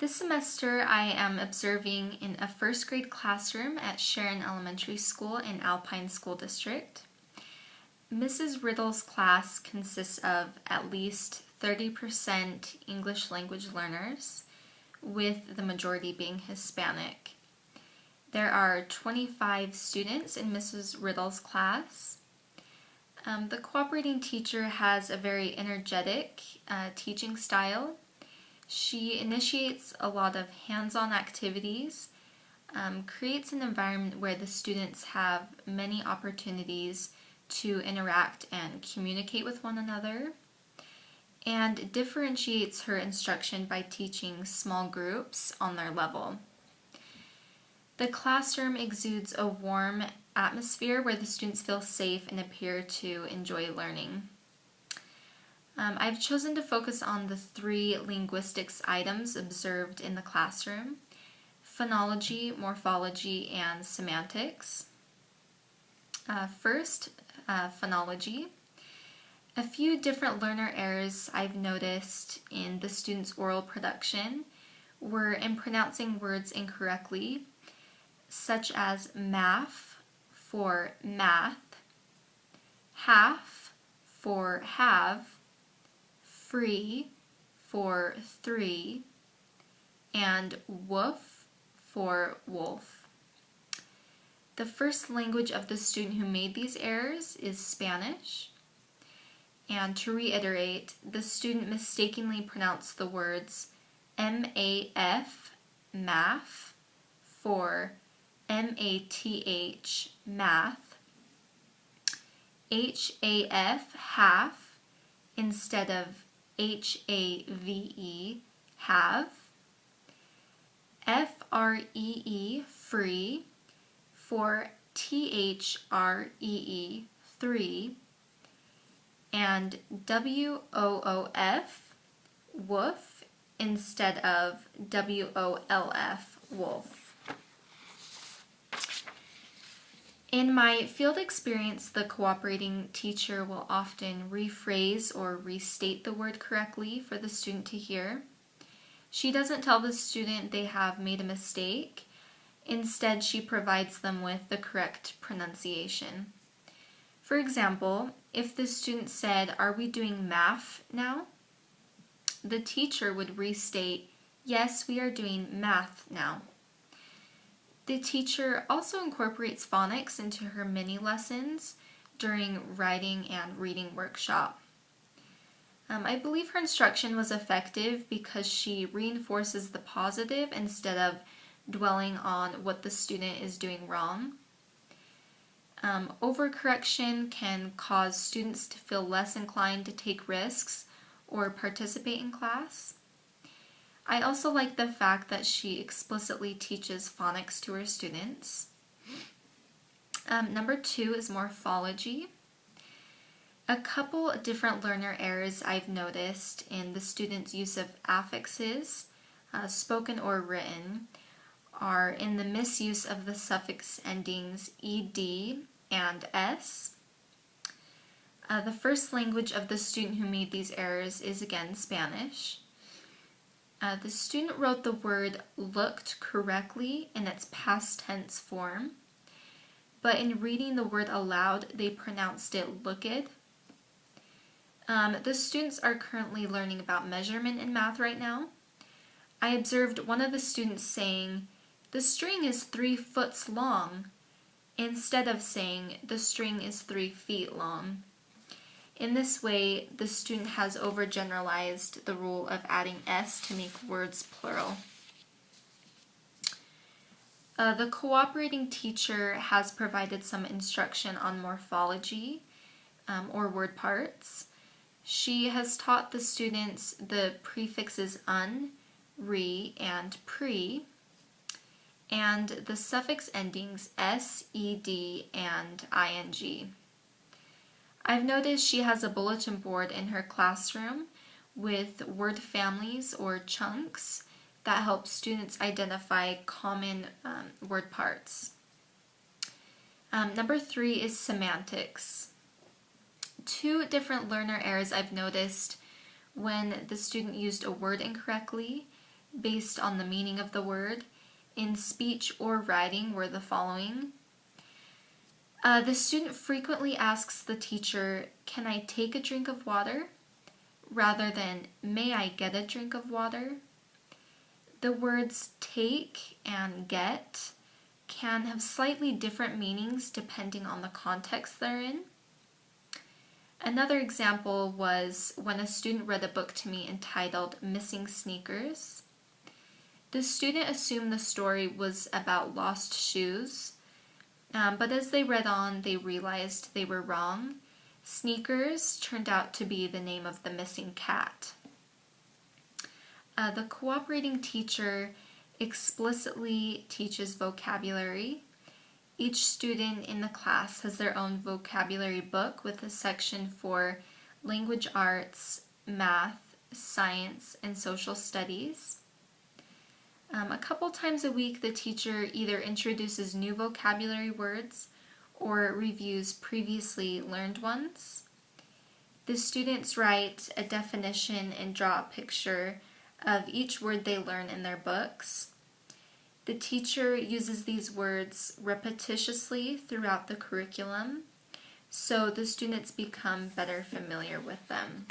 This semester I am observing in a first grade classroom at Sharon Elementary School in Alpine School District. Mrs. Riddle's class consists of at least 30% English language learners, with the majority being Hispanic. There are 25 students in Mrs. Riddle's class. The cooperating teacher has a very energetic teaching style. She initiates a lot of hands-on activities, creates an environment where the students have many opportunities to interact and communicate with one another, and differentiates her instruction by teaching small groups on their level. The classroom exudes a warm atmosphere where the students feel safe and appear to enjoy learning. I've chosen to focus on the 3 linguistics items observed in the classroom: phonology, morphology, and semantics. First, phonology. A few different learner errors I've noticed in the students' oral production were in pronouncing words incorrectly, such as math for math, half for have, free for 3, and woof for wolf. The first language of the student who made these errors is Spanish. And to reiterate, the student mistakenly pronounced the words M-A-F, math, for M-A-T-H, math, H-A-F, half, instead of H-A-V-E, have, F-R-E-E, free, for T-H-R-E-E, 3, and W-O-O-F, woof, instead of W-O-L-F, wolf. In my field experience, the cooperating teacher will often rephrase or restate the word correctly for the student to hear. She doesn't tell the student they have made a mistake. Instead, she provides them with the correct pronunciation. For example, if the student said, "Are we doing math now?" the teacher would restate, "Yes, we are doing math now." The teacher also incorporates phonics into her mini lessons during writing and reading workshop. I believe her instruction was effective because she reinforces the positive instead of dwelling on what the student is doing wrong. Overcorrection can cause students to feel less inclined to take risks or participate in class. I also like the fact that she explicitly teaches phonics to her students. Number 2 is morphology. A couple different learner errors I've noticed in the students' use of affixes, spoken or written, are in the misuse of the suffix endings ed and s. The first language of the student who made these errors is again Spanish. The student wrote the word looked correctly in its past tense form, but in reading the word aloud, they pronounced it looked. The students are currently learning about measurement in math right now. I observed one of the students saying, "The string is 3 foot long," instead of saying, "The string is 3 feet long." In this way, the student has overgeneralized the rule of adding s to make words plural. The cooperating teacher has provided some instruction on morphology, or word parts. She has taught the students the prefixes un, re, and pre, and the suffix endings s, ed, and ing. I've noticed she has a bulletin board in her classroom with word families or chunks that help students identify common word parts. Number 3 is semantics. 2 different learner errors I've noticed when the student used a word incorrectly based on the meaning of the word in speech or writing were the following. The student frequently asks the teacher, "Can I take a drink of water?" rather than "May I get a drink of water?" The words take and get can have slightly different meanings depending on the context they're in. Another example was when a student read a book to me entitled Missing Sneakers. The student assumed the story was about lost shoes, but as they read on, they realized they were wrong. Sneakers turned out to be the name of the missing cat. The cooperating teacher explicitly teaches vocabulary. Each student in the class has their own vocabulary book with a section for language arts, math, science, and social studies. A couple times a week, the teacher either introduces new vocabulary words or reviews previously learned ones. The students write a definition and draw a picture of each word they learn in their books. The teacher uses these words repetitiously throughout the curriculum, so the students become better familiar with them.